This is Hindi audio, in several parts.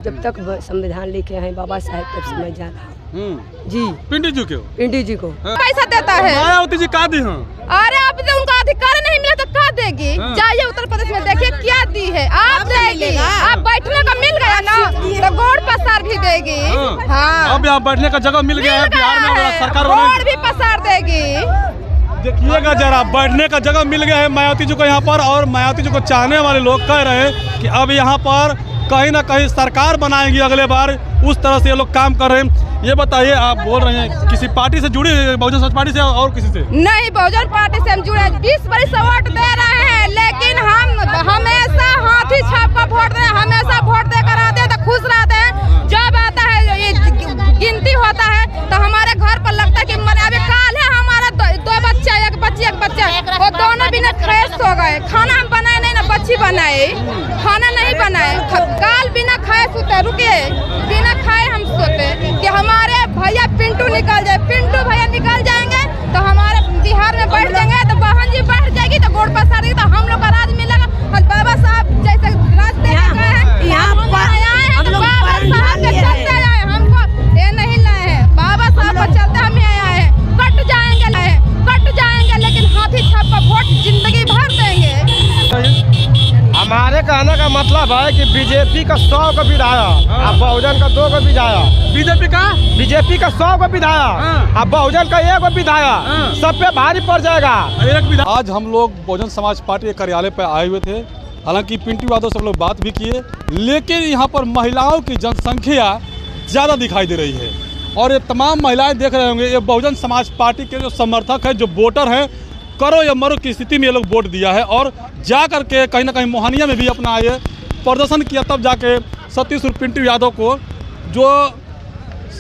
जब तक संविधान लिखे हैं बाबा साहेब तब समझ जा रहा जी। पिंटू जी को पैसा देता है। मायावती जी का दी हैं? अरे अब तो उनका अधिकार नहीं मिला तो क्या देगी? जाइए उत्तर प्रदेश में देखिए क्या दी है। आप देगी, आप बैठने का मिल गया ना तो गोड़ पसार भी देगी। हाँ अब यहाँ बैठने का जगह मिल गया है बिहार में, सरकार गोड़ भी पसार देगी। देखिएगा जरा, बैठने का जगह मिल गया है मायावती जी को यहाँ पर, और मायावती जी को चाहने वाले लोग कह रहे हैं कि अब यहाँ पर कहीं ना कहीं सरकार बनाएंगी अगले बार, उस तरह से ये लोग काम कर रहे हैं। ये बताइए, आप बोल रहे हैं किसी पार्टी से जुड़ी, बहुजन समाज पार्टी से और किसी से? नहीं, बहुजन पार्टी से हम जुड़े 20 बरस से वोट दे रहे हैं, लेकिन हम हमेशा हाथी छाप का वोट दे, हमेशा वोट देकर आते हैं तो खुश रहते हैं। जब आता है ये गिनती होता है तो हमारे घर पर लगता है कि अभी काल है हमारा दो बच्चा, एक बच्चा, वो दोनों बिना फ्रेश हो गए। खाना हम बनाए नहीं ना, बच्ची बनाए, खाना नहीं बनाए, काल बिना खाए सोते, रुके बिना खाए हम सोते कि हमारे भैया पिंटू निकल जाए। पिंटू भैया निकल जाएंगे तो हमारे बिहार में बैठ जाएंगे, तो बहन जी बैठ जाएगी तो गोड़ पसारेगी, तो हम लोग का राज मिलेगा। बाबा साहब जैसे रास्ते हमको ये नहीं लाए हैं, बाबा साहब को चलते हम आए हैं। कट जाएंगे लेकिन हाथी छाप का वोट जिंदगी भर देंगे। हमारे कहने का मतलब है कि बीजेपी का 100 को विधायक और बहुजन का 2 को विधायक, बीजेपी का 100 को विधायक और बहुजन का 1 को विधायक, सब पे भारी पड़ जाएगा। आज हम लोग बहुजन समाज पार्टी के कार्यालय पर आए हुए थे, हालांकि पिंटू यादव से हम लोग बात भी किए, लेकिन यहाँ पर महिलाओं की जनसंख्या ज़्यादा दिखाई दे रही है। और ये तमाम महिलाएं देख रहे होंगे, ये बहुजन समाज पार्टी के जो समर्थक हैं, जो वोटर हैं, करो या मरो की स्थिति में ये लोग वोट दिया है। और जा करके कहीं ना कहीं मोहनिया में भी अपना ये प्रदर्शन किया, तब जाके सतीश और पिंटू यादव को जो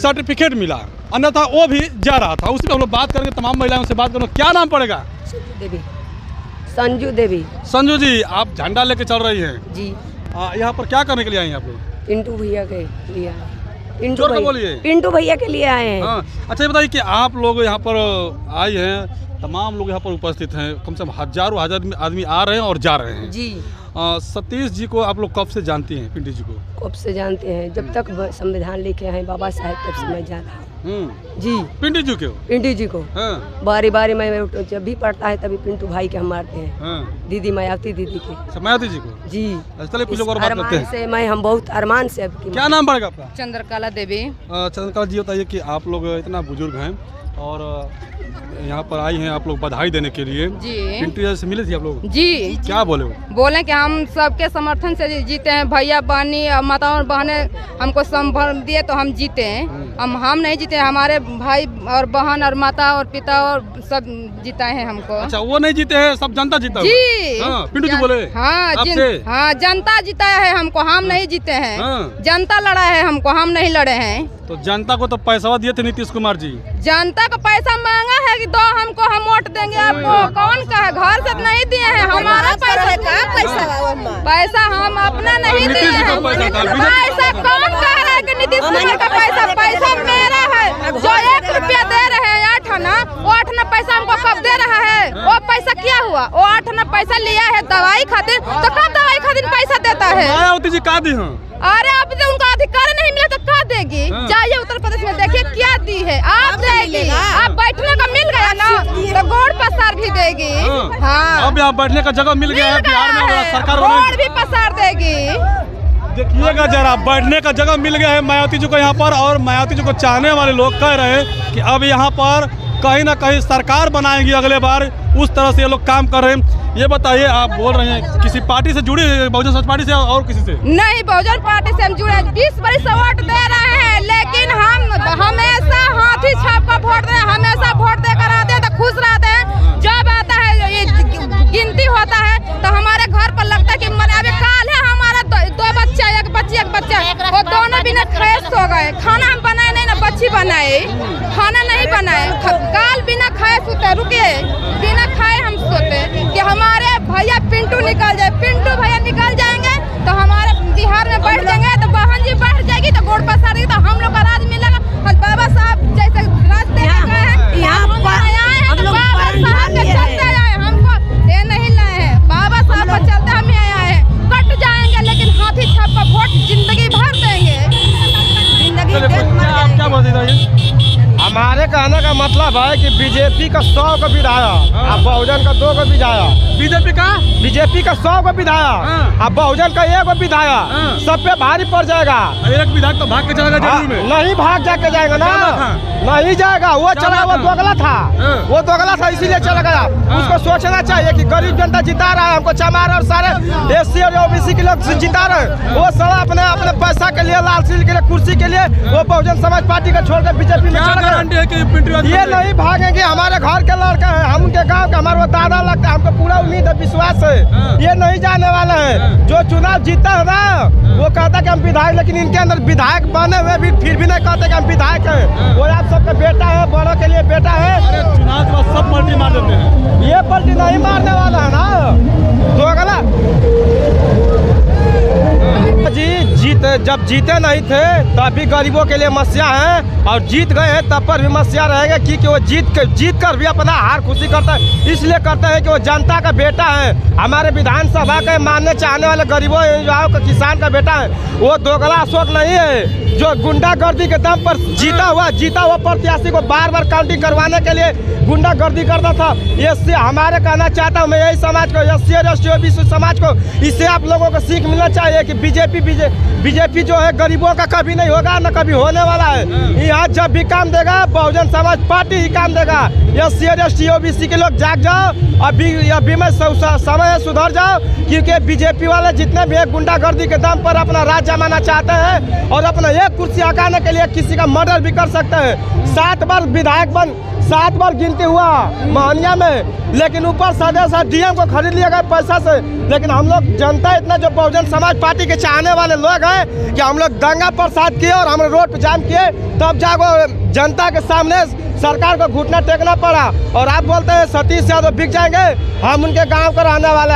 सर्टिफिकेट मिला, अन्यथा वो भी जा रहा था। उसी पर हम लोग बात करेंगे, तमाम महिलाओं से बात करेंगे। क्या नाम पड़ेगा? संजू जी, आप झंडा लेके चल रही हैं जी। यहाँ पर क्या करने के लिए आए हैं आप लोग? पिंटू भैया के लिए आए, पिंटू भैया के लिए आए हैं। अच्छा, ये बताइए कि आप लोग यहाँ पर आए हैं, तमाम लोग यहाँ पर उपस्थित हैं, कम से कम हजारों आदमी आ रहे हैं और जा रहे हैं जी। सतीश जी को आप लोग कब से जानती हैं? पिंटू जी को कब से जानते हैं? जब तक संविधान लिखे हैं बाबा साहेब तब समझ जा रहा जी। पिंटू जी को बारी बारी में जब भी पढ़ता है तभी पिंटू भाई के हम मारते हैं। दीदी मायावती दीदी के, मायावती जी को जी। अरमान से मैं हम बहुत अरमान से। क्या नाम पड़ेगा आपका? चंद्रकला देवी। चंद्रकला जी, बताइए कि आप लोग इतना बुजुर्ग हैं और यहाँ पर आई हैं आप लोग बधाई देने के लिए जी। पिंटू से मिले थे आप लोग जी? क्या बोले कि हम सबके समर्थन से जीते हैं, भैया बहनी माता और बहने हमको संभल दिए तो हम जीते हैं। हम नहीं जीते, हमारे भाई और बहन और माता और पिता और सब जिताए हैं हमको। अच्छा, वो नहीं जीते हैं, सब जनता जीता जी। पिंटू जी बोले हाँ, जनता जिताया है हमको, हम नहीं जीते हैं। जनता लड़ा है हमको, हम नहीं लड़े हैं। तो जनता को तो पैसा दिए थे नीतीश कुमार जी। जनता का पैसा मांगा है कि दो हमको, हम वोट देंगे आपको। कौन का है? घर से नहीं दिए हैं, हमारा पैसा हम अपना नहीं दिए हैं। पैसा कौन कह रहा है कि नीतीश कुमार का पैसा मेरा है। जो 1 रुपया दे रहे हैं 8 आना, वो 8 आना पैसा हमको कब दे रहा है? वो पैसा क्या हुआ? वो 8 आना पैसा लिया है दवाई खातिर, तो कब दवाई खातिर पैसा देता है? मायावती जी का दी हैं? अरे अब तो उनका अधिकार नहीं मिला तो क्या देगी? जाइए उत्तर प्रदेश में देखिए क्या दी है। आप देगी, आप बैठने का मिल गया ना तो गोड़ पसार भी देगी। हाँ, अब यहाँ बैठने का जगह मिल गया है बिहार में, सरकार गोड़ भी पसार देगी। देखिएगा जरा, बैठने का जगह मिल गया है मायावती जी को यहाँ पर, और मायावती जी को चाहने वाले लोग कह रहे हैं कि अब यहाँ पर कहीं ना कहीं सरकार बनाएंगी अगले बार, उस तरह से ये लोग काम कर रहे हैं। ये बताइए, आप बोल रहे हैं किसी पार्टी से जुड़ी, बहुजन समाज पार्टी से और किसी से? नहीं, बहुजन पार्टी से हम जुड़े 20 बरस से वोट दे रहे हैं, लेकिन हम हमेशा हाथी छाप का वोट दे, हमेशा वोट देकर आते हैं तो खुश रहते हैं। जब आता है ये गिनती होता है तो हमारे घर पर लगता है कि अभी काल है हमारा दो बच्चा, एक बच्चा, वो दोनों बिना फ्रेश हो गए। खाना हम बनाए नहीं ना, बच्ची बनाए, खाना नहीं बनाए, काल बिना खाए सोते, रुके बिना खाए हम सोते कि हमारे भैया पिंटू निकल जाए। पिंटू भैया निकल जाएंगे तो हमारे बिहार में बैठ जाएंगे, तो बहन जी बैठ जाएगी तो गोड़ पसारेगी, तो हम लोग का राज मिलेगा। बाबा साहब जैसे रास्ते हमको ये नहीं लाए हैं, बाबा साहब को चलते हम आए हैं। कट जाएंगे लेकिन हाथी छाप का वोट जिंदगी भर देंगे। बताइए। हमारे कहने का मतलब है कि बीजेपी का 100 को विधायक और बहुजन का 2 को विधायक, बीजेपी का 100 को विधायक और बहुजन का 1 को विधायक, सब पे भारी पड़ जाएगा। एक विधायक तो भाग के चला गया जरूर में। नहीं भाग जाके जाएगा ना, नहीं जाएगा, वो चला, वो दोगला था, वो दोगला था इसीलिए चला गया। उसको सोचना चाहिए कि गरीब जनता जिता रहा है, हमको चमार और सारे SC और OBC के लोग जिता रहे हैं, वो सब अपने अपने पैसा के लिए, लालची के लिए, कुर्सी के लिए वो बहुजन समाज पार्टी को छोड़कर बीजेपी में चला गया। ये नहीं भागेंगे, हमारे घर के लड़के हैं, हम उनके गांव के, हमारे वो दादा लगता है, हमको पूरा उम्मीद है, विश्वास है, ये नहीं जाने वाला है। जो चुनाव जीता है ना वो कहता है कि हम विधायक, लेकिन इनके अंदर विधायक बने हुए भी फिर भी नहीं कहते कि हम विधायक हैं। वो आप सबका बेटा है, बड़ों के लिए बेटा है। चुनाव के बाद सब पलटी मार देते हैं, ये पलटी नहीं मारने वाला है ना, दोगला जी। जब जीते नहीं थे तब भी गरीबों के लिए मस्या है, और जीत गए हैं तब पर भी मस्या रहेगा, क्योंकि वो जीत कर भी अपना हार खुशी करता है, इसलिए करता है कि वो जनता का बेटा है, हमारे विधानसभा के मानने चाहने वाले गरीबों युवाओं का, किसान का बेटा है। वो दोगला अशोक नहीं है जो गुंडागर्दी के दम पर जीता हुआ प्रत्याशी को बार बार काउंटिंग करवाने के लिए गुंडागर्दी करता था। इससे हमारे कहना चाहता हूँ मैं यही समाज को, SC और ST OBC समाज को, इससे आप लोगों को सीख मिलना चाहिए कि बीजेपी जो है गरीबों का कभी नहीं होगा, न कभी होने वाला है। यहाँ जब भी काम देगा बहुजन समाज पार्टी ही काम देगा। SC और ST OBC के लोग जाग जाओ, अभी में समय सुधर जाओ, क्योंकि बीजेपी वाले जितने भी गुंडागर्दी के दम पर अपना राज जमाना चाहते हैं और अपना एक कुर्सी हटाने के लिए किसी का मर्डर भी कर सकते हैं। 7 बार विधायक 7 बार गिनती हुआ मोहनिया में, लेकिन ऊपर सदस्य DM को खरीद लिया गया पैसा से। लेकिन हम लोग जनता इतना जो बहुजन समाज पार्टी के चाहने वाले लोग हैं कि हम लोग दंगा प्रसाद किए और हम रोड पे जाम किए, तब जाको जनता के सामने सरकार को घुटना टेकना पड़ा। और आप बोलते हैं सतीश यादव बिक जाएंगे, हम उनके गांव का रहने वाले,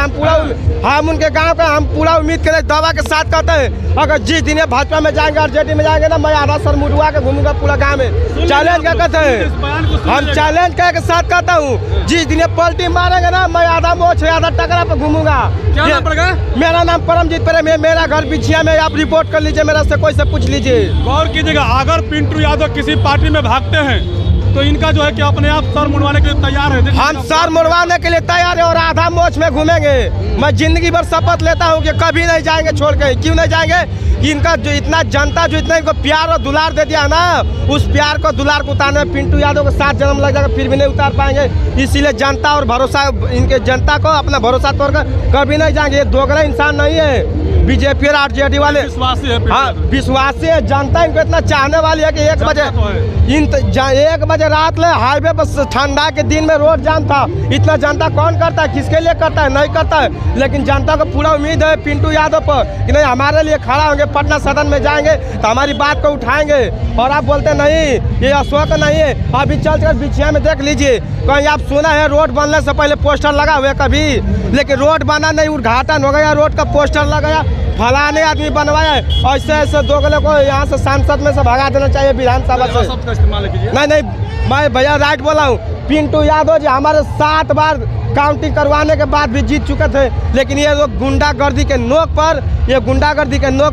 हम उनके गांव का हम पूरा उम्मीद करें, दावा के साथ कहते हैं अगर जिस दिन भाजपा में जाएंगे और JD में जाएंगे ना, मैं आधा सर मुड़वा के घूमूंगा पूरा गाँव में। चैलेंज क्या कहते हैं, हम चैलेंज के साथ कहता हूँ, जिस दिन पलटी मारेंगे ना, मैं आधा मोछ आधा टकरा पे घूमूंगा। मेरा नाम परमजीत प्रेम, मेरा घर बिछिया में, आप रिपोर्ट कर लीजिए, मेरा से कोई से पूछ लीजिए। गौर कीजिएगा, अगर पिंटू यादव किसी पार्टी में भागते हैं तो इनका जो है कि अपने आप सर मुड़वाने के लिए तैयार है। हम सर मुड़वाने के लिए तैयार है और आधा मोछ में घूमेंगे। मैं जिंदगी भर शपथ लेता हूँ कि कभी नहीं जाएंगे छोड़ के। क्यों नहीं जाएंगे? इनका जो इतना जनता जो इतना इनको प्यार और दुलार दे दिया ना, उस प्यार को दुलार को उतारने में पिंटू यादव को 7 जन्म लग जाएगा, फिर भी नहीं उतार पाएंगे। इसीलिए जनता और भरोसा, इनके जनता को अपना भरोसा तोड़कर कभी नहीं जाएंगे। ये दोगला इंसान नहीं है। बीजेपी और RJD वाले विश्वासी है, हाँ विश्वासी है। जनता इनको इतना चाहने वाली है कि 1 बजे रात ले हाईवे पर ठंडा के दिन में रोड जाम था। इतना जनता कौन करता है, किसके लिए करता है? नहीं करता है। लेकिन जनता को पूरा उम्मीद है पिंटू यादव पर कि नहीं हमारे लिए खड़ा होंगे, पटना सदन में जाएंगे तो हमारी बात को उठाएंगे। और आप बोलते नहीं ये अशोक नहीं है, अभी चलकर बिछिया में देख लीजिए, कहीं आप सुना है रोड बनने से पहले पोस्टर लगा हुआ कभी? लेकिन रोड बना नहीं, उद्घाटन हो गया, रोड का पोस्टर लगाया, फलाने आदमी बनवाया। ऐसे ऐसे दोगले को यहाँ से सांसद में से भगा देना चाहिए, विधानसभा से। शब्द का इस्तेमाल कीजिए। नहीं, मैं भैया राइट बोला हूँ। पिंटू यादव जी हमारे 7 बार काउंटिंग करवाने के बाद भी जीत चुके थे, लेकिन ये लोग गुंडागर्दी के नोक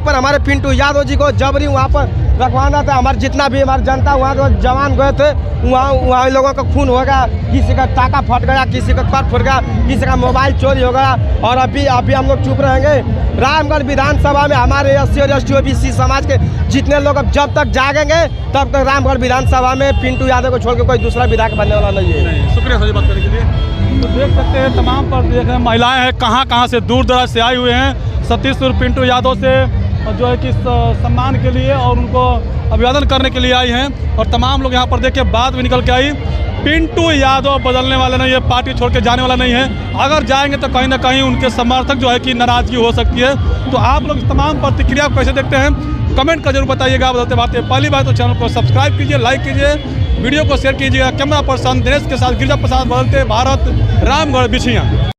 पर हमारे पिंटू यादव जी को जबरी वहाँ पर रखवाना था। हमारे जितना भी हमारी जनता वहाँ के जवान गए थे, वहाँ लोगों का खून हो गया, किसी का टाका फट गया, किसी का कर फट गया, किसी का मोबाइल चोरी हो गया। और अभी हम लोग चुप रहेंगे? रामगढ़ विधानसभा में हमारे SC और ST OBC समाज के जितने लोग अब जब तक जागेंगे तब तक रामगढ़ विधानसभा में पिंटू यादव को छोड़ के कोई दूसरा विधायक बनने वाला नहीं है। शुक्रिया सर बात करने के लिए। तो देख सकते हैं तमाम पर देख रहे हैं महिलाएं हैं, कहाँ से दूर दराज से आए हुए हैं सतीश और पिंटू यादव से जो है कि सम्मान के लिए और उनको अभिवादन करने के लिए आई हैं। और तमाम लोग यहाँ पर देख के बात भी निकल के आई, पिंटू यादव बदलने वाले नहीं है, पार्टी छोड़ के जाने वाला नहीं है। अगर जाएंगे तो कहीं ना कहीं उनके समर्थक जो है कि नाराजगी हो सकती है। तो आप लोग तमाम प्रतिक्रिया को कैसे देखते हैं कमेंट कर जरूर बताइएगा। बदलते बातें पहली बार तो चैनल को सब्सक्राइब कीजिए, लाइक कीजिए, वीडियो को शेयर कीजिएगा। कैमरा पर्सन दिनेश के साथ गिरिजा प्रसाद, बदलते भारत, रामगढ़ बिछिया।